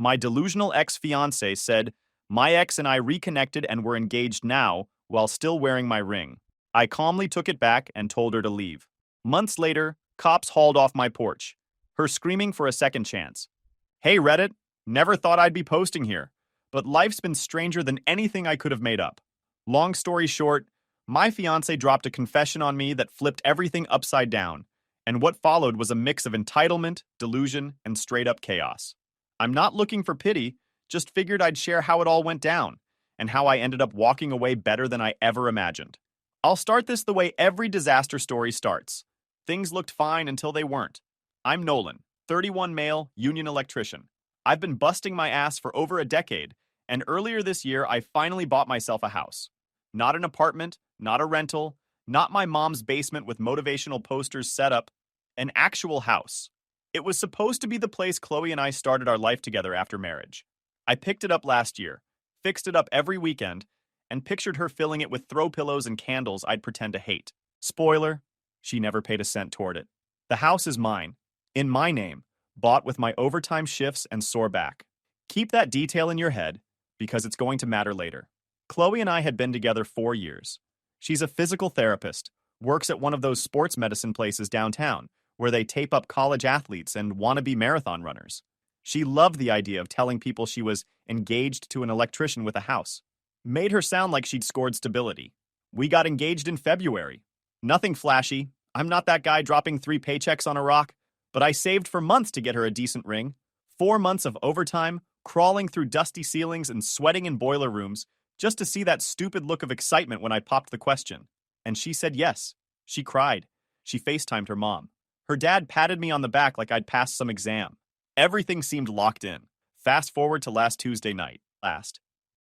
My delusional ex-fiancée said, my ex and I reconnected and were engaged now while still wearing my ring. I calmly took it back and told her to leave. Months later, cops hauled off my porch, her screaming for a second chance. Hey Reddit, never thought I'd be posting here, but life's been stranger than anything I could have made up. Long story short, my fiancé dropped a confession on me that flipped everything upside down, and what followed was a mix of entitlement, delusion, and straight-up chaos. I'm not looking for pity, just figured I'd share how it all went down, and how I ended up walking away better than I ever imagined. I'll start this the way every disaster story starts. Things looked fine until they weren't. I'm Nolan, 31 male, union electrician. I've been busting my ass for over a decade, and earlier this year I finally bought myself a house. Not an apartment, not a rental, not my mom's basement with motivational posters set up, an actual house. It was supposed to be the place Chloe and I started our life together after marriage. I picked it up last year, fixed it up every weekend, and pictured her filling it with throw pillows and candles I'd pretend to hate. Spoiler, she never paid a cent toward it. The house is mine, in my name, bought with my overtime shifts and sore back. Keep that detail in your head, because it's going to matter later. Chloe and I had been together 4 years. She's a physical therapist, works at one of those sports medicine places downtown, where they tape up college athletes and wannabe marathon runners. She loved the idea of telling people she was engaged to an electrician with a house. Made her sound like she'd scored stability. We got engaged in February. Nothing flashy. I'm not that guy dropping 3 paychecks on a rock, but I saved for months to get her a decent ring. 4 months of overtime, crawling through dusty ceilings and sweating in boiler rooms, just to see that stupid look of excitement when I popped the question. And she said yes. She cried. She FaceTimed her mom. Her dad patted me on the back like I'd passed some exam. Everything seemed locked in. Fast forward to last Tuesday night.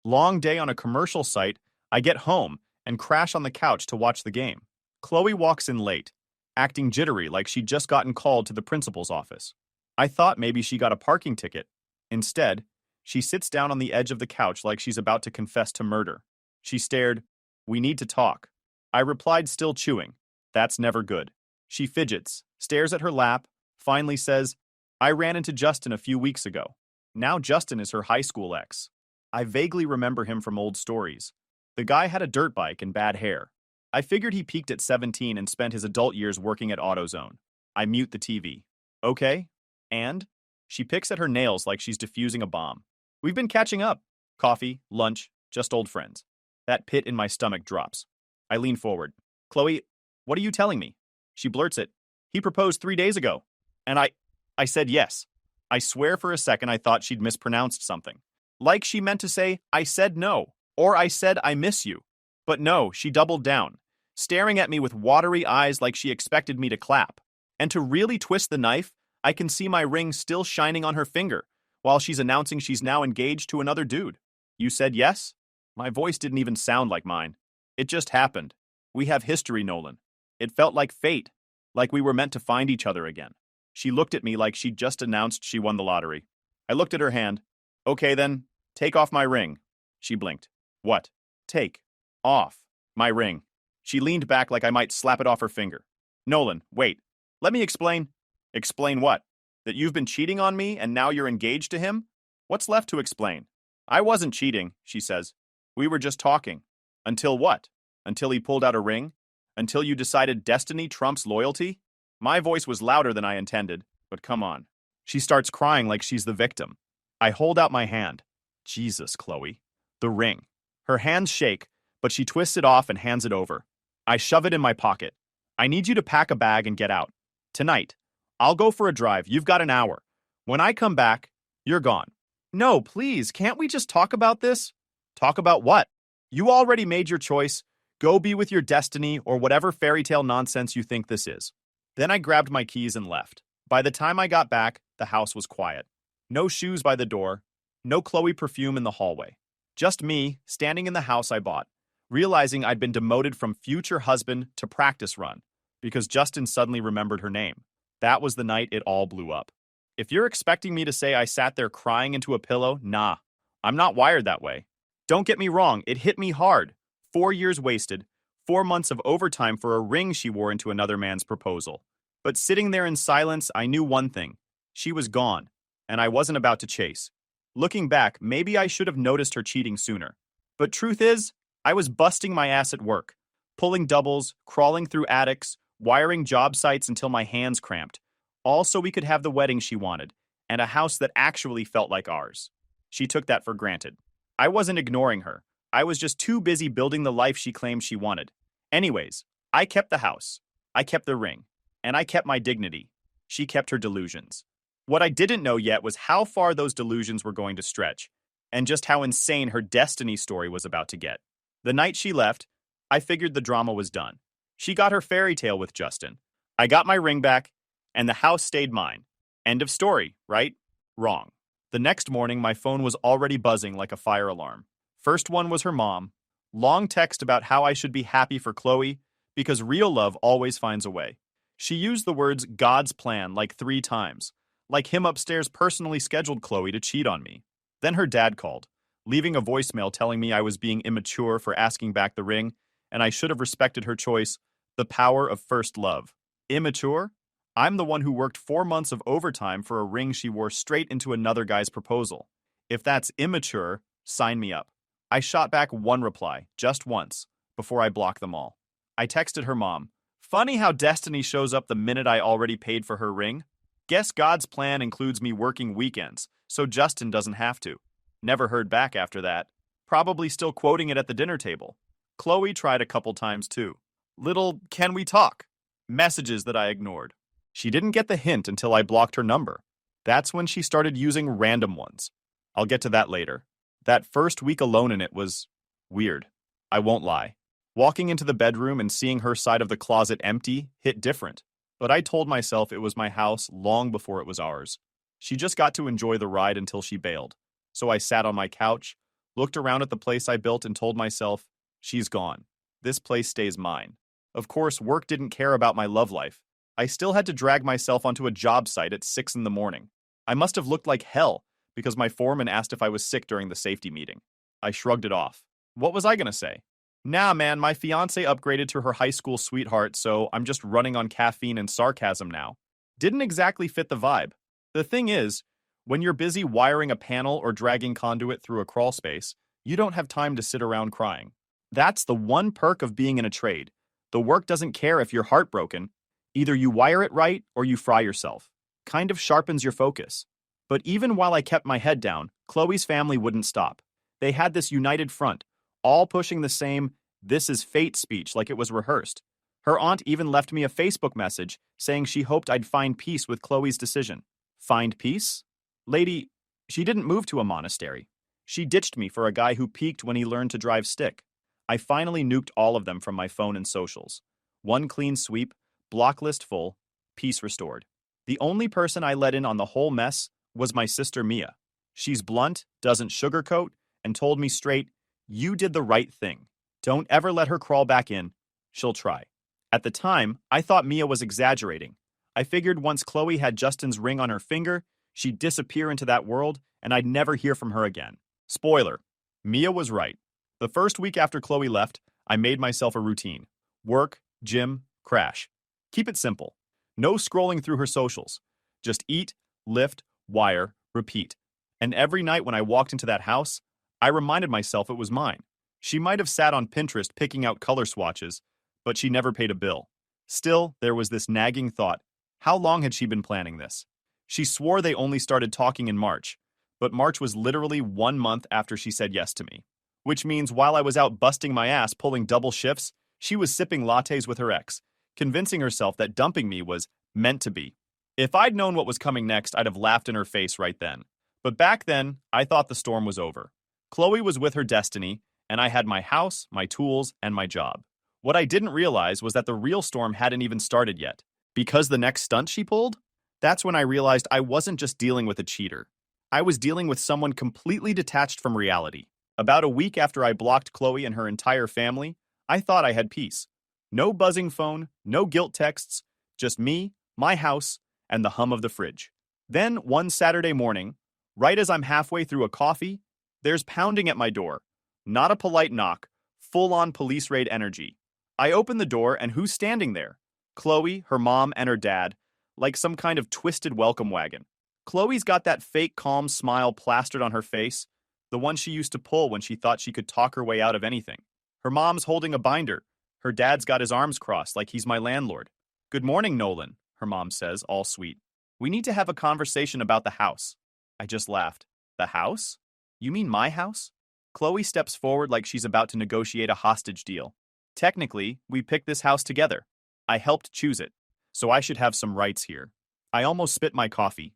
Long day on a commercial site, I get home and crash on the couch to watch the game. Chloe walks in late, acting jittery like she'd just gotten called to the principal's office. I thought maybe she got a parking ticket. Instead, she sits down on the edge of the couch like she's about to confess to murder. She stared, "We need to talk." I replied, still chewing. That's never good. She fidgets, stares at her lap, finally says, I ran into Justin a few weeks ago. Now Justin is her high school ex. I vaguely remember him from old stories. The guy had a dirt bike and bad hair. I figured he peaked at 17 and spent his adult years working at AutoZone. I mute the TV. Okay? And? She picks at her nails like she's defusing a bomb. We've been catching up. Coffee, lunch, just old friends. That pit in my stomach drops. I lean forward. Chloe, what are you telling me? She blurts it. He proposed 3 days ago. And I said yes. I swear for a second I thought she'd mispronounced something. Like she meant to say, I said no, or I said I miss you. But no, she doubled down, staring at me with watery eyes like she expected me to clap. And to really twist the knife, I can see my ring still shining on her finger, while she's announcing she's now engaged to another dude. You said yes? My voice didn't even sound like mine. It just happened. We have history, Nolan. It felt like fate, like we were meant to find each other again. She looked at me like she'd just announced she won the lottery. I looked at her hand. Okay then, take off my ring. She blinked. What? Take. Off. My ring. She leaned back like I might slap it off her finger. Nolan, wait. Let me explain. Explain what? That you've been cheating on me and now you're engaged to him? What's left to explain? I wasn't cheating, she says. We were just talking. Until what? Until he pulled out a ring? Until you decided destiny trumps loyalty? My voice was louder than I intended, but come on. She starts crying like she's the victim. I hold out my hand. Jesus, Chloe. The ring. Her hands shake, but she twists it off and hands it over. I shove it in my pocket. I need you to pack a bag and get out. Tonight. I'll go for a drive. You've got an hour. When I come back, you're gone. No, please, can't we just talk about this? Talk about what? You already made your choice. Go be with your destiny or whatever fairy tale nonsense you think this is. Then I grabbed my keys and left. By the time I got back, the house was quiet. No shoes by the door. No Chloe perfume in the hallway. Just me, standing in the house I bought, realizing I'd been demoted from future husband to practice run, because Justin suddenly remembered her name. That was the night it all blew up. If you're expecting me to say I sat there crying into a pillow, nah. I'm not wired that way. Don't get me wrong, it hit me hard. 4 years wasted, 4 months of overtime for a ring she wore into another man's proposal. But sitting there in silence, I knew one thing. She was gone, and I wasn't about to chase. Looking back, maybe I should have noticed her cheating sooner. But truth is, I was busting my ass at work, pulling doubles, crawling through attics, wiring job sites until my hands cramped, all so we could have the wedding she wanted, and a house that actually felt like ours. She took that for granted. I wasn't ignoring her. I was just too busy building the life she claimed she wanted. Anyways, I kept the house. I kept the ring. And I kept my dignity. She kept her delusions. What I didn't know yet was how far those delusions were going to stretch, and just how insane her destiny story was about to get. The night she left, I figured the drama was done. She got her fairy tale with Justin. I got my ring back, and the house stayed mine. End of story, right? Wrong. The next morning, my phone was already buzzing like a fire alarm. First one was her mom. Long text about how I should be happy for Chloe, because real love always finds a way. She used the words God's plan like 3 times, like him upstairs personally scheduled Chloe to cheat on me. Then her dad called, leaving a voicemail telling me I was being immature for asking back the ring, and I should have respected her choice, the power of first love. Immature? I'm the one who worked 4 months of overtime for a ring she wore straight into another guy's proposal. If that's immature, sign me up. I shot back one reply, just once, before I blocked them all. I texted her mom, "Funny how destiny shows up the minute I already paid for her ring. Guess God's plan includes me working weekends, so Justin doesn't have to." Never heard back after that. Probably still quoting it at the dinner table. Chloe tried a couple times too. Little "can we talk?" messages that I ignored. She didn't get the hint until I blocked her number. That's when she started using random ones. I'll get to that later. That first week alone in it was weird. I won't lie. Walking into the bedroom and seeing her side of the closet empty hit different. But I told myself it was my house long before it was ours. She just got to enjoy the ride until she bailed. So I sat on my couch, looked around at the place I built and told myself, she's gone. This place stays mine. Of course, work didn't care about my love life. I still had to drag myself onto a job site at 6 in the morning. I must have looked like hell because my foreman asked if I was sick during the safety meeting. I shrugged it off. What was I gonna say? Nah, man, my fiancée upgraded to her high school sweetheart, so I'm just running on caffeine and sarcasm now. Didn't exactly fit the vibe. The thing is, when you're busy wiring a panel or dragging conduit through a crawl space, you don't have time to sit around crying. That's the one perk of being in a trade. The work doesn't care if you're heartbroken. Either you wire it right or you fry yourself. Kind of sharpens your focus. But even while I kept my head down, Chloe's family wouldn't stop. They had this united front, all pushing the same "this is fate" speech like it was rehearsed. Her aunt even left me a Facebook message saying she hoped I'd find peace with Chloe's decision. Find peace? Lady, she didn't move to a monastery. She ditched me for a guy who peaked when he learned to drive stick. I finally nuked all of them from my phone and socials. One clean sweep, block list full, peace restored. The only person I let in on the whole mess was my sister Mia. She's blunt, doesn't sugarcoat, and told me straight, "You did the right thing. Don't ever let her crawl back in. She'll try." At the time, I thought Mia was exaggerating. I figured once Chloe had Justin's ring on her finger, she'd disappear into that world, and I'd never hear from her again. Spoiler, Mia was right. The first week after Chloe left, I made myself a routine. Work, gym, crash. Keep it simple. No scrolling through her socials. Just eat, lift, wire, repeat. And every night when I walked into that house, I reminded myself it was mine. She might have sat on Pinterest picking out color swatches, but she never paid a bill. Still, there was this nagging thought. How long had she been planning this? She swore they only started talking in March, but March was literally 1 month after she said yes to me. Which means while I was out busting my ass pulling double shifts, she was sipping lattes with her ex, convincing herself that dumping me was meant to be. If I'd known what was coming next, I'd have laughed in her face right then. But back then, I thought the storm was over. Chloe was with her destiny, and I had my house, my tools, and my job. What I didn't realize was that the real storm hadn't even started yet. Because the next stunt she pulled? That's when I realized I wasn't just dealing with a cheater. I was dealing with someone completely detached from reality. About a week after I blocked Chloe and her entire family, I thought I had peace. No buzzing phone, no guilt texts, just me, my house, and the hum of the fridge. Then, one Saturday morning, right as I'm halfway through a coffee, there's pounding at my door. Not a polite knock, full-on police raid energy. I open the door, and who's standing there? Chloe, her mom, and her dad, like some kind of twisted welcome wagon. Chloe's got that fake calm smile plastered on her face, the one she used to pull when she thought she could talk her way out of anything. Her mom's holding a binder. Her dad's got his arms crossed like he's my landlord. "Good morning, Nolan," her mom says, all sweet. "We need to have a conversation about the house." I just laughed. "The house? You mean my house?" Chloe steps forward like she's about to negotiate a hostage deal. "Technically, we picked this house together. I helped choose it, so I should have some rights here." I almost spit my coffee.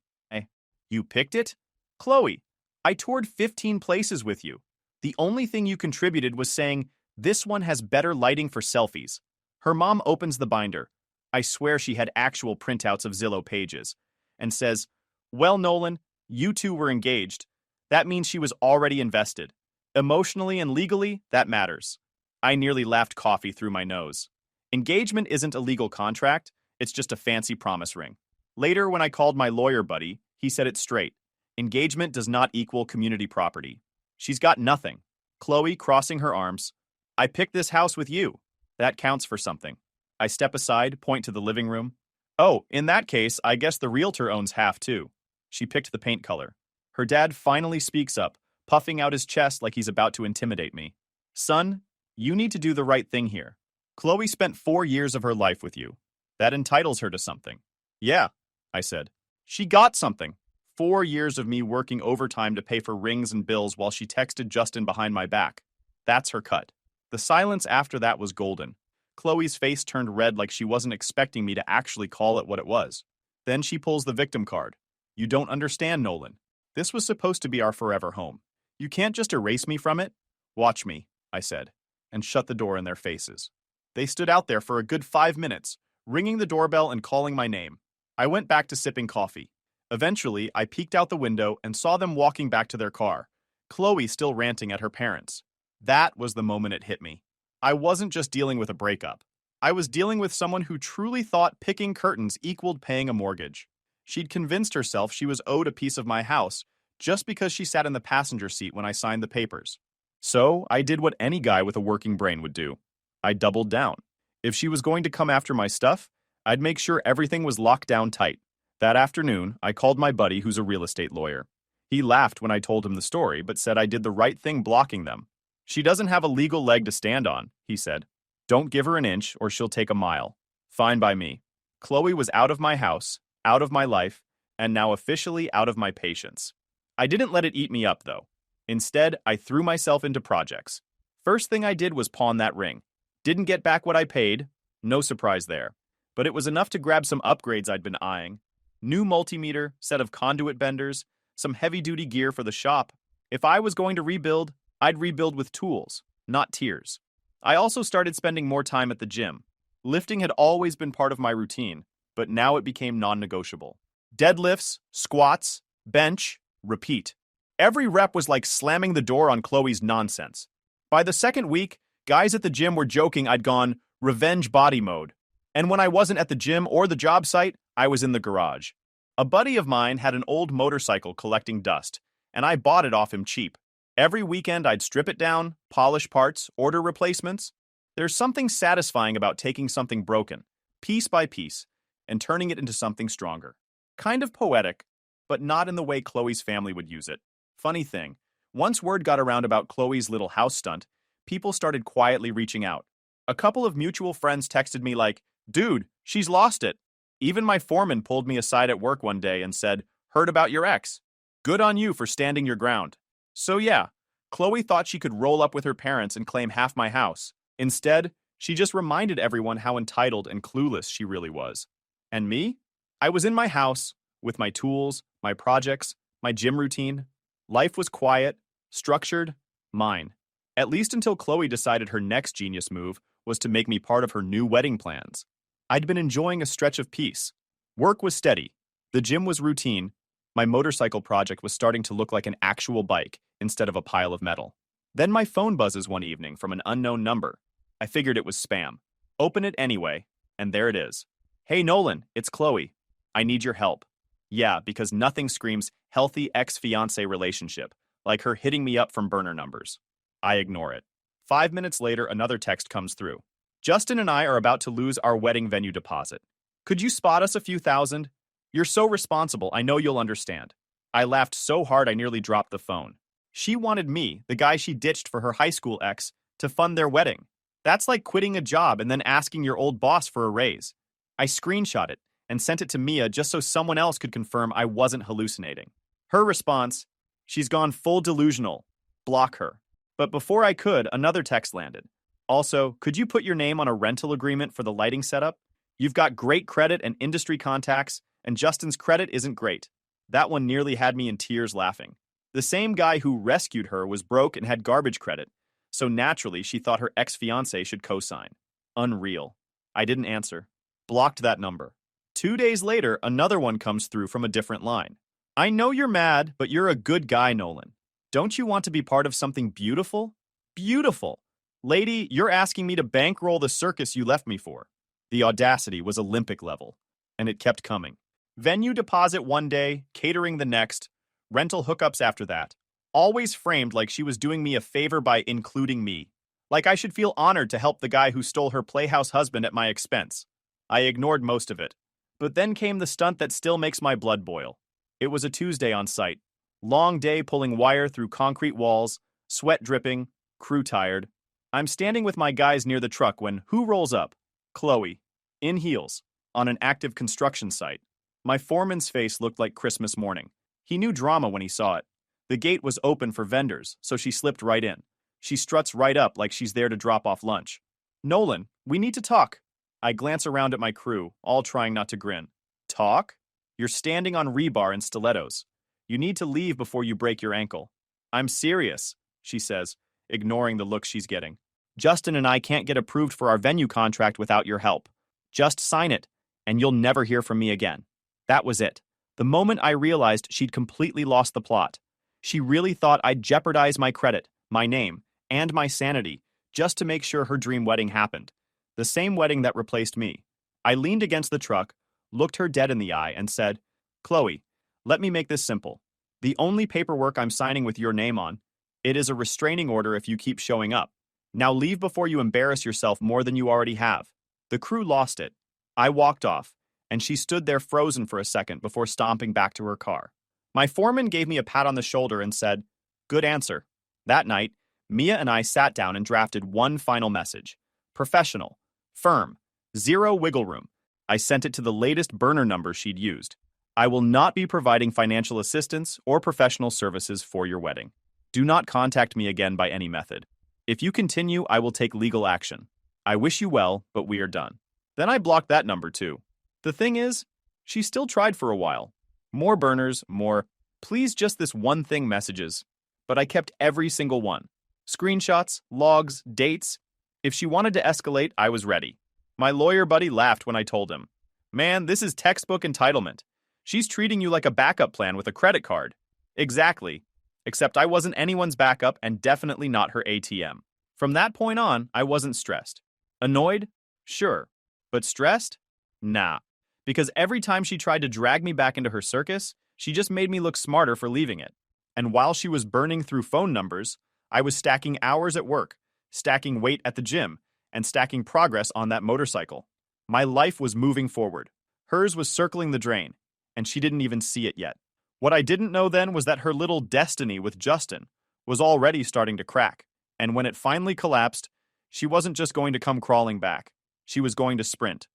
You picked it? Chloe, I toured 15 places with you. The only thing you contributed was saying, "This one has better lighting for selfies." Her mom opens the binder. I swear she had actual printouts of Zillow pages. And says, "Well, Nolan, you two were engaged. That means she was already invested. Emotionally and legally, that matters." I nearly laughed coffee through my nose. Engagement isn't a legal contract, it's just a fancy promise ring. Later, when I called my lawyer buddy, he said it straight. Engagement does not equal community property. She's got nothing. Chloe, crossing her arms. "I picked this house with you. That counts for something." I step aside, point to the living room. "Oh, in that case, I guess the realtor owns half too." She picked the paint color. Her dad finally speaks up, puffing out his chest like he's about to intimidate me. "Son, you need to do the right thing here. Chloe spent 4 years of her life with you. That entitles her to something." "Yeah," I said. "She got something. 4 years of me working overtime to pay for rings and bills while she texted Justin behind my back. That's her cut." The silence after that was golden. Chloe's face turned red like she wasn't expecting me to actually call it what it was. Then she pulls the victim card. "You don't understand, Nolan. This was supposed to be our forever home. You can't just erase me from it." "Watch me," I said, and shut the door in their faces. They stood out there for a good 5 minutes, ringing the doorbell and calling my name. I went back to sipping coffee. Eventually, I peeked out the window and saw them walking back to their car, Chloe still ranting at her parents. That was the moment it hit me. I wasn't just dealing with a breakup. I was dealing with someone who truly thought picking curtains equaled paying a mortgage. She'd convinced herself she was owed a piece of my house just because she sat in the passenger seat when I signed the papers. So I did what any guy with a working brain would do. I doubled down. If she was going to come after my stuff, I'd make sure everything was locked down tight. That afternoon, I called my buddy who's a real estate lawyer. He laughed when I told him the story, but said I did the right thing blocking them. "She doesn't have a legal leg to stand on," he said. "Don't give her an inch or she'll take a mile." Fine by me. Chloe was out of my house, out of my life, and now officially out of my patience. I didn't let it eat me up, though. Instead, I threw myself into projects. First thing I did was pawn that ring. Didn't get back what I paid. No surprise there. But it was enough to grab some upgrades I'd been eyeing. New multimeter, set of conduit benders, some heavy-duty gear for the shop. If I was going to rebuild, I'd rebuild with tools, not tears. I also started spending more time at the gym. Lifting had always been part of my routine, but now it became non-negotiable. Deadlifts, squats, bench, repeat. Every rep was like slamming the door on Chloe's nonsense. By the second week, guys at the gym were joking I'd gone revenge body mode. And when I wasn't at the gym or the job site, I was in the garage. A buddy of mine had an old motorcycle collecting dust, and I bought it off him cheap. Every weekend I'd strip it down, polish parts, order replacements. There's something satisfying about taking something broken, piece by piece, and turning it into something stronger. Kind of poetic, but not in the way Chloe's family would use it. Funny thing, once word got around about Chloe's little house stunt, people started quietly reaching out. A couple of mutual friends texted me like, "Dude, she's lost it." Even my foreman pulled me aside at work one day and said, "Heard about your ex. Good on you for standing your ground." So yeah, Chloe thought she could roll up with her parents and claim half my house. Instead, she just reminded everyone how entitled and clueless she really was. And me? I was in my house, with my tools, my projects, my gym routine. Life was quiet, structured, mine. At least until Chloe decided her next genius move was to make me part of her new wedding plans. I'd been enjoying a stretch of peace. Work was steady. The gym was routine. My motorcycle project was starting to look like an actual bike instead of a pile of metal. Then my phone buzzes one evening from an unknown number. I figured it was spam. Open it anyway, and there it is. "Hey Nolan, it's Chloe. I need your help." Yeah, because nothing screams healthy ex-fiancé relationship like her hitting me up from burner numbers. I ignore it. 5 minutes later, another text comes through. "Justin and I are about to lose our wedding venue deposit. Could you spot us a few thousand? You're so responsible, I know you'll understand. I laughed so hard I nearly dropped the phone. She wanted me, the guy she ditched for her high school ex, to fund their wedding. That's like quitting a job and then asking your old boss for a raise. I screenshot it and sent it to Mia just so someone else could confirm I wasn't hallucinating. Her response, she's gone full delusional. Block her. But before I could, another text landed. Also, could you put your name on a rental agreement for the lighting setup? You've got great credit and industry contacts, and Justin's credit isn't great. That one nearly had me in tears laughing. The same guy who rescued her was broke and had garbage credit, so naturally she thought her ex-fiancé should co-sign. Unreal. I didn't answer. Blocked that number. 2 days later, another one comes through from a different line. I know you're mad, but you're a good guy, Nolan. Don't you want to be part of something beautiful? Beautiful. Lady, you're asking me to bankroll the circus you left me for. The audacity was Olympic level, and it kept coming. Venue deposit one day, catering the next, rental hookups after that. Always framed like she was doing me a favor by including me. Like I should feel honored to help the guy who stole her playhouse husband at my expense. I ignored most of it. But then came the stunt that still makes my blood boil. It was a Tuesday on site. Long day pulling wire through concrete walls, sweat dripping, crew tired. I'm standing with my guys near the truck when who rolls up? Chloe, in heels, on an active construction site. My foreman's face looked like Christmas morning. He knew drama when he saw it. The gate was open for vendors, so she slipped right in. She struts right up like she's there to drop off lunch. Nolan, we need to talk. I glance around at my crew, all trying not to grin. Talk? You're standing on rebar and stilettos. You need to leave before you break your ankle. I'm serious, she says, ignoring the look she's getting. Justin and I can't get approved for our venue contract without your help. Just sign it, and you'll never hear from me again. That was it. The moment I realized she'd completely lost the plot. She really thought I'd jeopardize my credit, my name, and my sanity just to make sure her dream wedding happened. The same wedding that replaced me. I leaned against the truck, looked her dead in the eye, and said, Chloe, let me make this simple. The only paperwork I'm signing with your name on, it is a restraining order if you keep showing up. Now leave before you embarrass yourself more than you already have. The crew lost it. I walked off, and she stood there frozen for a second before stomping back to her car. My foreman gave me a pat on the shoulder and said, good answer. That night, Mia and I sat down and drafted one final message. Professional. Firm. Zero wiggle room. I sent it to the latest burner number she'd used. I will not be providing financial assistance or professional services for your wedding. Do not contact me again by any method. If you continue, I will take legal action. I wish you well, but we are done. Then I blocked that number too. The thing is, she still tried for a while. More burners, more, please just this one thing messages. But I kept every single one. Screenshots, logs, dates. If she wanted to escalate, I was ready. My lawyer buddy laughed when I told him, man, this is textbook entitlement. She's treating you like a backup plan with a credit card. Exactly. Except I wasn't anyone's backup and definitely not her ATM. From that point on, I wasn't stressed. Annoyed? Sure. But stressed? Nah. Because every time she tried to drag me back into her circus, she just made me look smarter for leaving it. And while she was burning through phone numbers, I was stacking hours at work, stacking weight at the gym, and stacking progress on that motorcycle. My life was moving forward. Hers was circling the drain, and she didn't even see it yet. What I didn't know then was that her little destiny with Justin was already starting to crack, and when it finally collapsed, she wasn't just going to come crawling back. She was going to sprint.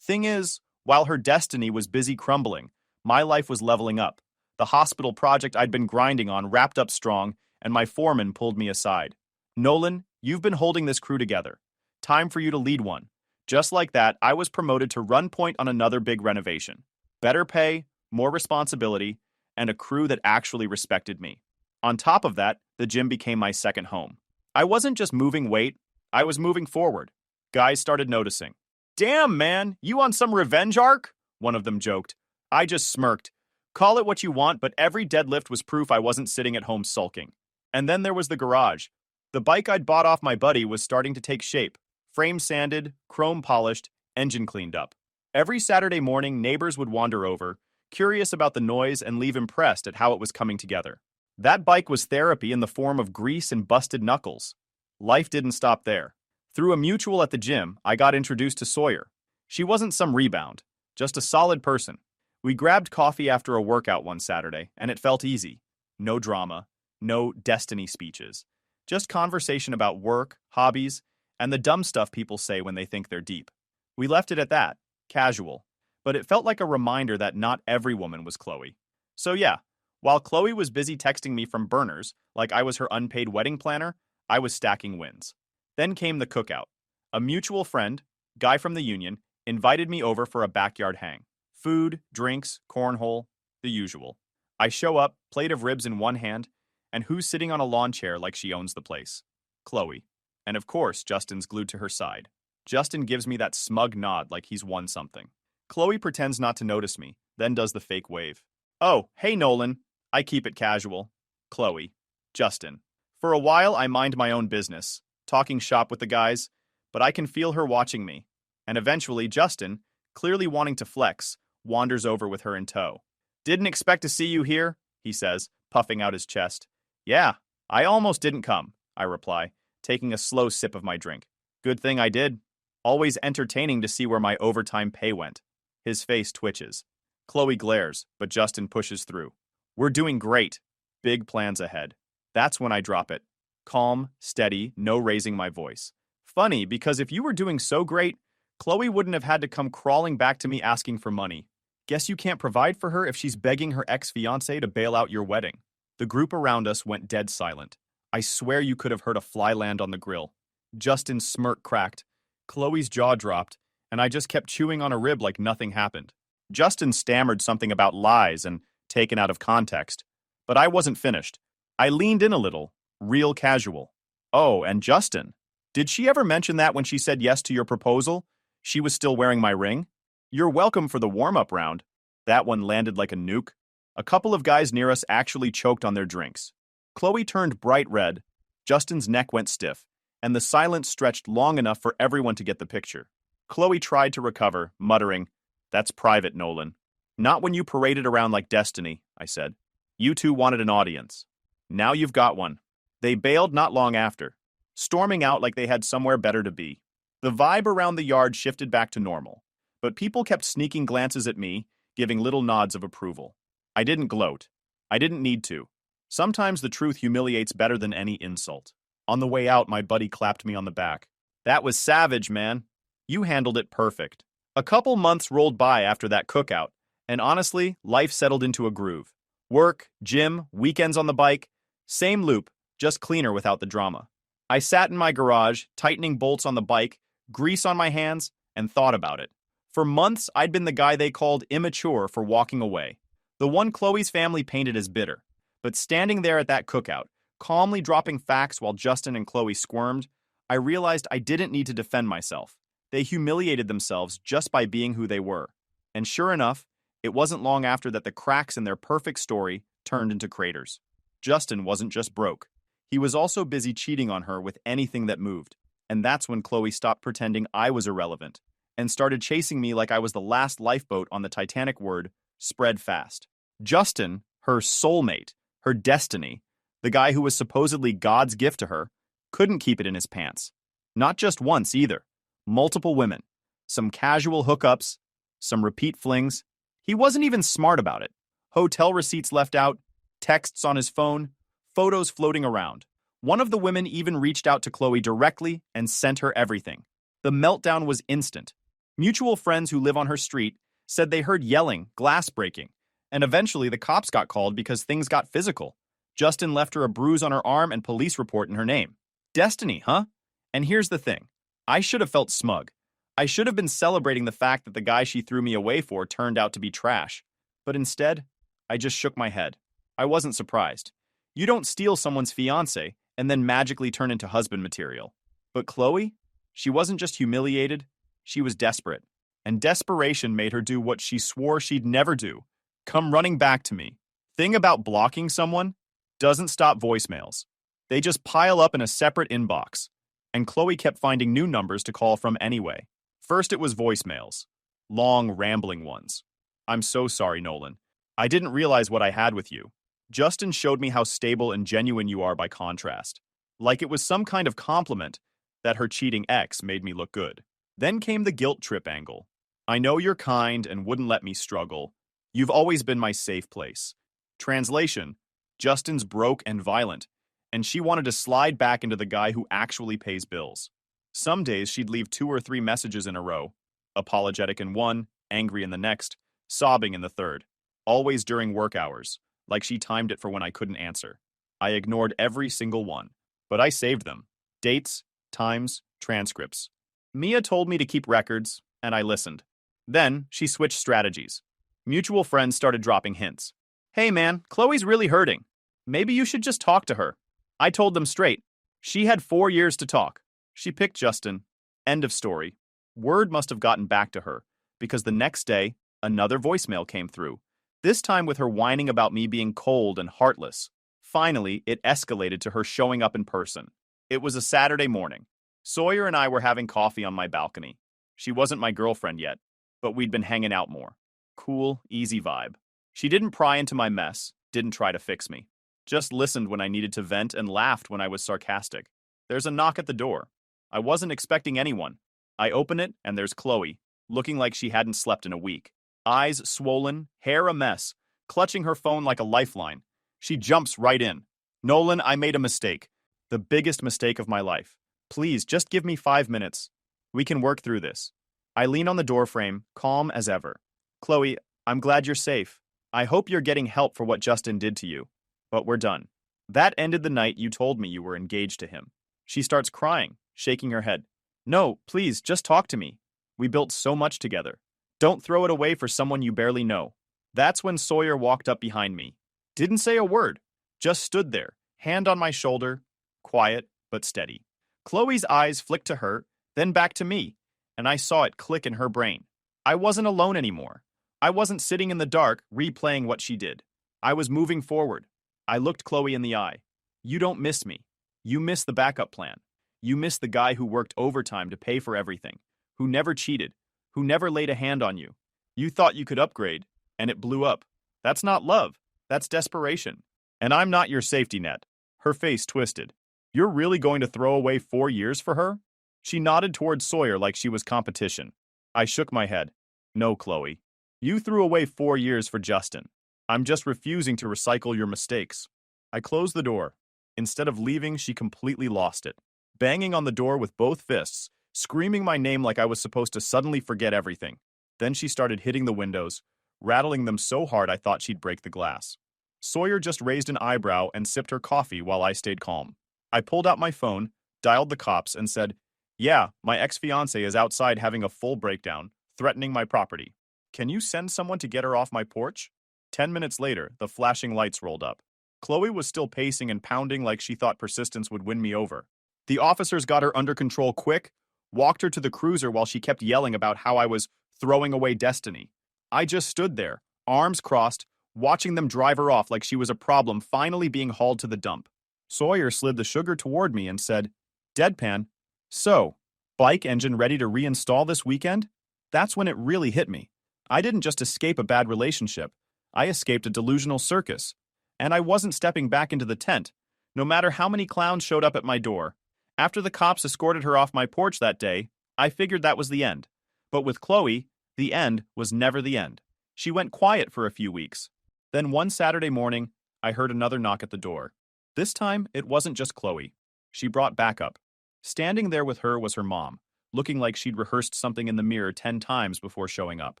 Thing is, while her destiny was busy crumbling, my life was leveling up. The hospital project I'd been grinding on wrapped up strong, and my foreman pulled me aside. Nolan, you've been holding this crew together. Time for you to lead one. Just like that, I was promoted to run point on another big renovation. Better pay, more responsibility, and a crew that actually respected me. On top of that, the gym became my second home. I wasn't just moving weight, I was moving forward. Guys started noticing. Damn, man, you on some revenge arc? One of them joked. I just smirked. Call it what you want, but every deadlift was proof I wasn't sitting at home sulking. And then there was the garage. The bike I'd bought off my buddy was starting to take shape. Frame sanded, chrome polished, engine cleaned up. Every Saturday morning, neighbors would wander over, curious about the noise and leave impressed at how it was coming together. That bike was therapy in the form of grease and busted knuckles. Life didn't stop there. Through a mutual at the gym, I got introduced to Sawyer. She wasn't some rebound, just a solid person. We grabbed coffee after a workout one Saturday, and it felt easy. No drama, no destiny speeches. Just conversation about work, hobbies, and the dumb stuff people say when they think they're deep. We left it at that, casual. But it felt like a reminder that not every woman was Chloe. So yeah, while Chloe was busy texting me from burners, like I was her unpaid wedding planner, I was stacking wins. Then came the cookout. A mutual friend, guy from the union, invited me over for a backyard hang. Food, drinks, cornhole, the usual. I show up, plate of ribs in one hand, and who's sitting on a lawn chair like she owns the place? Chloe. And of course, Justin's glued to her side. Justin gives me that smug nod like he's won something. Chloe pretends not to notice me, then does the fake wave. Oh, hey Nolan. I keep it casual. Chloe. Justin. For a while, I mind my own business, talking shop with the guys, but I can feel her watching me. And eventually, Justin, clearly wanting to flex, wanders over with her in tow. Didn't expect to see you here, he says, puffing out his chest. Yeah, I almost didn't come, I reply, taking a slow sip of my drink. Good thing I did. Always entertaining to see where my overtime pay went. His face twitches. Chloe glares, but Justin pushes through. We're doing great. Big plans ahead. That's when I drop it. Calm, steady, no raising my voice. Funny, because if you were doing so great, Chloe wouldn't have had to come crawling back to me asking for money. Guess you can't provide for her if she's begging her ex-fiancé to bail out your wedding. The group around us went dead silent. I swear you could have heard a fly land on the grill. Justin's smirk cracked. Chloe's jaw dropped, and I just kept chewing on a rib like nothing happened. Justin stammered something about lies and taken out of context. But I wasn't finished. I leaned in a little, real casual. Oh, and Justin, did she ever mention that when she said yes to your proposal, she was still wearing my ring? You're welcome for the warm-up round. That one landed like a nuke. A couple of guys near us actually choked on their drinks. Chloe turned bright red, Justin's neck went stiff, and the silence stretched long enough for everyone to get the picture. Chloe tried to recover, muttering, "That's private, Nolan." "Not when you paraded around like Destiny," I said. "You two wanted an audience. Now you've got one." They bailed not long after, storming out like they had somewhere better to be. The vibe around the yard shifted back to normal, but people kept sneaking glances at me, giving little nods of approval. I didn't gloat. I didn't need to. Sometimes the truth humiliates better than any insult. On the way out, my buddy clapped me on the back. "That was savage, man. You handled it perfect." A couple months rolled by after that cookout, and honestly, life settled into a groove. Work, gym, weekends on the bike, same loop, just cleaner without the drama. I sat in my garage, tightening bolts on the bike, grease on my hands, and thought about it. For months, I'd been the guy they called immature for walking away. The one Chloe's family painted as bitter. But standing there at that cookout, calmly dropping facts while Justin and Chloe squirmed, I realized I didn't need to defend myself. They humiliated themselves just by being who they were. And sure enough, it wasn't long after that the cracks in their perfect story turned into craters. Justin wasn't just broke. He was also busy cheating on her with anything that moved. And that's when Chloe stopped pretending I was irrelevant and started chasing me like I was the last lifeboat on the Titanic word, spread fast. Justin, her soulmate, her destiny, the guy who was supposedly God's gift to her, couldn't keep it in his pants. Not just once either. Multiple women. Some casual hookups. Some repeat flings. He wasn't even smart about it. Hotel receipts left out. Texts on his phone, photos floating around. One of the women even reached out to Chloe directly and sent her everything. The meltdown was instant. Mutual friends who live on her street said they heard yelling, glass breaking, and eventually the cops got called because things got physical. Justin left her a bruise on her arm and police report in her name. Destiny, huh? And here's the thing. I should have felt smug. I should have been celebrating the fact that the guy she threw me away for turned out to be trash. But instead, I just shook my head. I wasn't surprised. You don't steal someone's fiancé and then magically turn into husband material. But Chloe? She wasn't just humiliated, she was desperate. And desperation made her do what she swore she'd never do. Come running back to me. Thing about blocking someone? Doesn't stop voicemails. They just pile up in a separate inbox. And Chloe kept finding new numbers to call from anyway. First it was voicemails. Long, rambling ones. "I'm so sorry, Nolan. I didn't realize what I had with you. Justin showed me how stable and genuine you are by contrast. Like it was some kind of compliment that her cheating ex made me look good." Then came the guilt trip angle. "I know you're kind and wouldn't let me struggle, You've always been my safe place. Translation: Justin's broke and violent, and she wanted to slide back into the guy who actually pays bills. Some days she'd leave 2 or 3 messages in a row, apologetic in one, angry in the next, sobbing in the third, always during work hours, like she timed it for when I couldn't answer. I ignored every single one, but I saved them. Dates, times, transcripts. Mia told me to keep records, and I listened. Then she switched strategies. Mutual friends started dropping hints. Hey man, Chloe's really hurting. Maybe you should just talk to her. I told them straight. She had 4 years to talk. She picked Justin. End of story. Word must have gotten back to her, because the next day, another voicemail came through, this time with her whining about me being cold and heartless. Finally, it escalated to her showing up in person. It was a Saturday morning. Sawyer and I were having coffee on my balcony. She wasn't my girlfriend yet, but we'd been hanging out more. Cool, easy vibe. She didn't pry into my mess, didn't try to fix me. Just listened when I needed to vent and laughed when I was sarcastic. There's a knock at the door. I wasn't expecting anyone. I open it, and there's Chloe, looking like she hadn't slept in a week. Eyes swollen, hair a mess, clutching her phone like a lifeline. She jumps right in. Nolan, I made a mistake. The biggest mistake of my life. Please, just give me 5 minutes. We can work through this. I lean on the doorframe, calm as ever. Chloe, I'm glad you're safe. I hope you're getting help for what Justin did to you. But we're done. That ended the night you told me you were engaged to him. She starts crying, shaking her head. No, please, just talk to me. We built so much together. Don't throw it away for someone you barely know. That's when Sawyer walked up behind me. Didn't say a word. Just stood there, hand on my shoulder, quiet but steady. Chloe's eyes flicked to her, then back to me, and I saw it click in her brain. I wasn't alone anymore. I wasn't sitting in the dark, replaying what she did. I was moving forward. I looked Chloe in the eye. You don't miss me. You miss the backup plan. You miss the guy who worked overtime to pay for everything, who never cheated, who never laid a hand on you. You thought you could upgrade, and it blew up. That's not love. That's desperation. And I'm not your safety net. Her face twisted. You're really going to throw away 4 years for her? She nodded towards Sawyer like she was competition. I shook my head. No, Chloe. You threw away 4 years for Justin. I'm just refusing to recycle your mistakes. I closed the door. Instead of leaving, she completely lost it. Banging on the door with both fists, screaming my name like I was supposed to suddenly forget everything. Then she started hitting the windows, rattling them so hard I thought she'd break the glass. Sawyer just raised an eyebrow and sipped her coffee while I stayed calm. I pulled out my phone, dialed the cops, and said, Yeah, my ex-fiancée is outside having a full breakdown, threatening my property. Can you send someone to get her off my porch? 10 minutes later, the flashing lights rolled up. Chloe was still pacing and pounding like she thought persistence would win me over. The officers got her under control quick, walked her to the cruiser while she kept yelling about how I was throwing away destiny. I just stood there, arms crossed, watching them drive her off like she was a problem finally being hauled to the dump. Sawyer slid the sugar toward me and said, deadpan, so, bike engine ready to reinstall this weekend? That's when it really hit me. I didn't just escape a bad relationship. I escaped a delusional circus. And I wasn't stepping back into the tent, no matter how many clowns showed up at my door. After the cops escorted her off my porch that day, I figured that was the end. But with Chloe, the end was never the end. She went quiet for a few weeks. Then one Saturday morning, I heard another knock at the door. This time, it wasn't just Chloe. She brought backup. Standing there with her was her mom, looking like she'd rehearsed something in the mirror 10 times before showing up.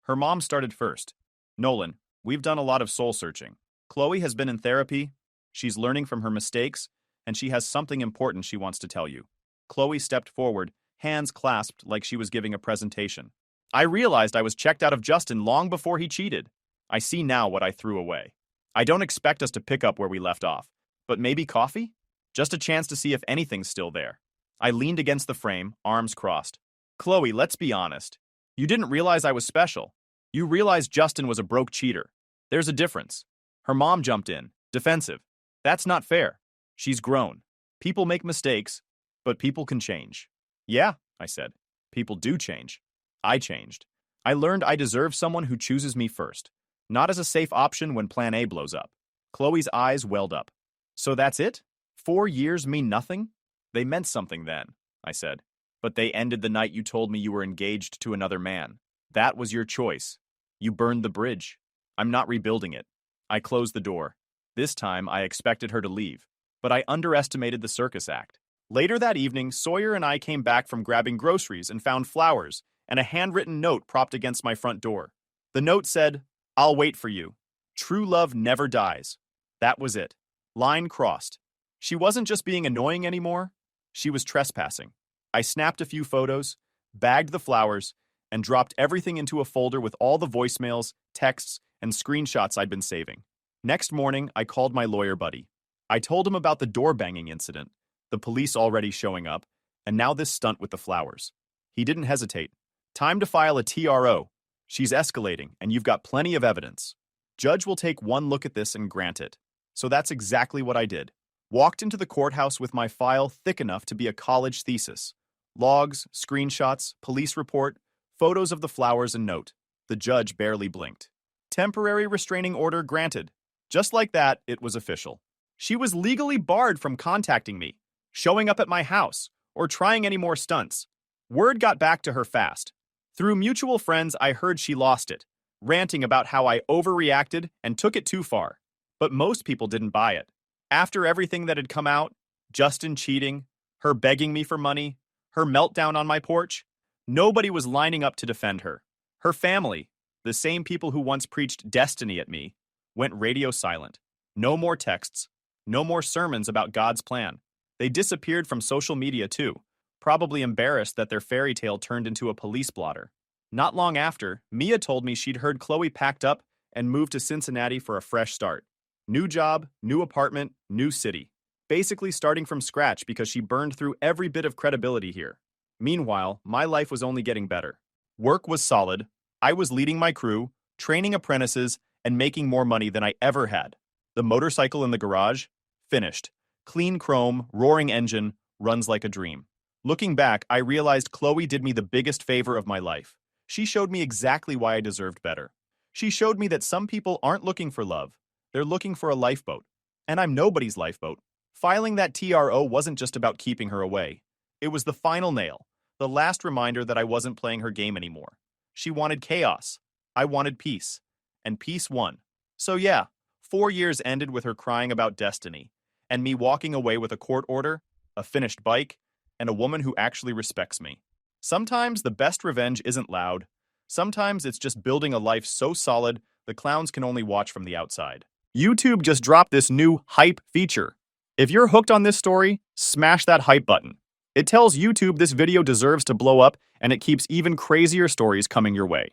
Her mom started first. Nolan, we've done a lot of soul searching. Chloe has been in therapy, she's learning from her mistakes, and she has something important she wants to tell you. Chloe stepped forward, hands clasped like she was giving a presentation. I realized I was checked out of Justin long before he cheated. I see now what I threw away. I don't expect us to pick up where we left off, but maybe coffee? Just a chance to see if anything's still there. I leaned against the frame, arms crossed. Chloe, let's be honest. You didn't realize I was special. You realized Justin was a broke cheater. There's a difference. Her mom jumped in, defensive. That's not fair. She's grown. People make mistakes, but people can change. Yeah, I said. People do change. I changed. I learned I deserve someone who chooses me first, not as a safe option when plan A blows up. Chloe's eyes welled up. So that's it? 4 years mean nothing? They meant something then, I said. But they ended the night you told me you were engaged to another man. That was your choice. You burned the bridge. I'm not rebuilding it. I closed the door. This time, I expected her to leave, but I underestimated the circus act. Later that evening, Sawyer and I came back from grabbing groceries and found flowers and a handwritten note propped against my front door. The note said, "I'll wait for you. True love never dies." That was it. Line crossed. She wasn't just being annoying anymore, she was trespassing. I snapped a few photos, bagged the flowers, and dropped everything into a folder with all the voicemails, texts, and screenshots I'd been saving. Next morning, I called my lawyer buddy. I told him about the door banging incident, the police already showing up, and now this stunt with the flowers. He didn't hesitate. "Time to file a TRO. She's escalating, and you've got plenty of evidence. Judge will take one look at this and grant it." So that's exactly what I did. Walked into the courthouse with my file thick enough to be a college thesis. Logs, screenshots, police report, photos of the flowers and note. The judge barely blinked. Temporary restraining order granted. Just like that, it was official. She was legally barred from contacting me, showing up at my house, or trying any more stunts. Word got back to her fast. Through mutual friends, I heard she lost it, ranting about how I overreacted and took it too far. But most people didn't buy it. After everything that had come out, Justin cheating, her begging me for money, her meltdown on my porch, nobody was lining up to defend her. Her family, the same people who once preached destiny at me, went radio silent. No more texts, no more sermons about God's plan. They disappeared from social media too, probably embarrassed that their fairy tale turned into a police blotter. Not long after, Mia told me she'd heard Chloe packed up and moved to Cincinnati for a fresh start. New job, new apartment, new city. Basically starting from scratch because she burned through every bit of credibility here. Meanwhile, my life was only getting better. Work was solid. I was leading my crew, training apprentices, and making more money than I ever had. The motorcycle in the garage? Finished. Clean chrome, roaring engine, runs like a dream. Looking back, I realized Chloe did me the biggest favor of my life. She showed me exactly why I deserved better. She showed me that some people aren't looking for love. They're looking for a lifeboat. And I'm nobody's lifeboat. Filing that TRO wasn't just about keeping her away. It was the final nail, the last reminder that I wasn't playing her game anymore. She wanted chaos. I wanted peace. And peace won. So yeah, 4 years ended with her crying about destiny, and me walking away with a court order, a finished bike, and a woman who actually respects me. Sometimes the best revenge isn't loud. Sometimes it's just building a life so solid the clowns can only watch from the outside. YouTube just dropped this new hype feature. If you're hooked on this story, smash that hype button. It tells YouTube this video deserves to blow up, and it keeps even crazier stories coming your way.